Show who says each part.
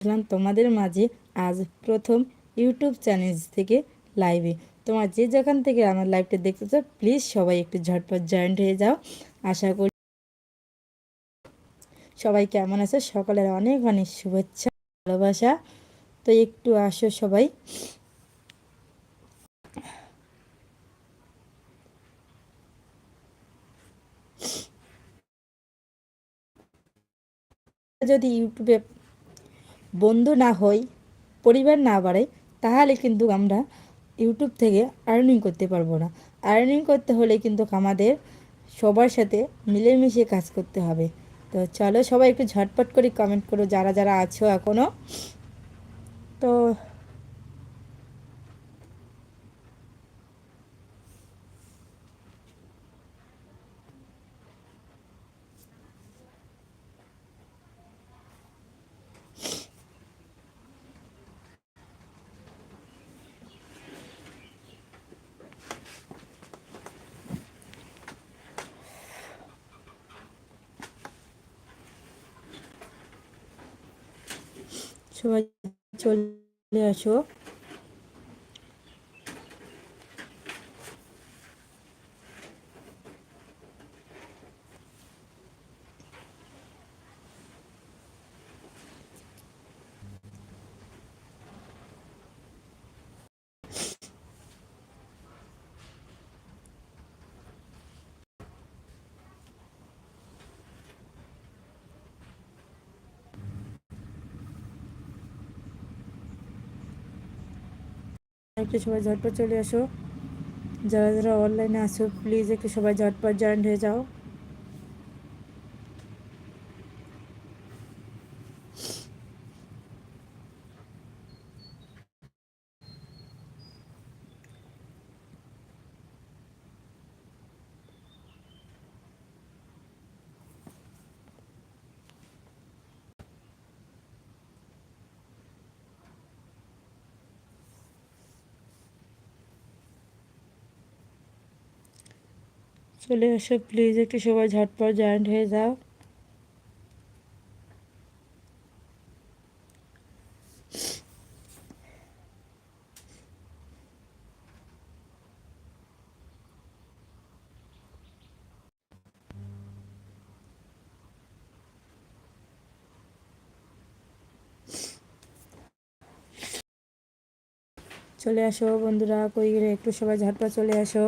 Speaker 1: আসলাম তোমাদের মাঝে আজ প্রথম ইউটিউব চ্যানেল থেকে লাইভে। তোমার যে যেখান থেকে আমার লাইভটা দেখতেছো প্লিজ সবাই একটু ঝটপট জয়েন্ট হয়ে যাও। আশা করি সবাই কেমন আছে, সকলের অনেক অনেক শুভেচ্ছা ভালোবাসা। তো একটু আসো সবাই। যদি ইউটিউবে বন্ধু না হই, পরিবার না বাড়ে, তাহলে কিন্তু আমরা ইউটিউব থেকে আর্নিং করতে পারবো না। আর্নিং করতে হলে কিন্তু আমাদের সবার সাথে মিলেমিশে কাজ করতে হবে। তো চলো সবাই একটু ঝটপট করে কমেন্ট করো যারা যারা আছো এখনও। তো সবাই চলে আসো। একটু সবাই ঝটপট চলে আসো। যারা যারা অনলাইনে আসো প্লিজ একটু সবাই ঝটপট জয়েন্ট হয়ে যাও। চলে আসো প্লিজ একটু সবাই ঝটপট জয়েন্ট হয়ে যাও। চলে আসো বন্ধুরা, কই গেলে একটু সবাই ঝটপট চলে আসো।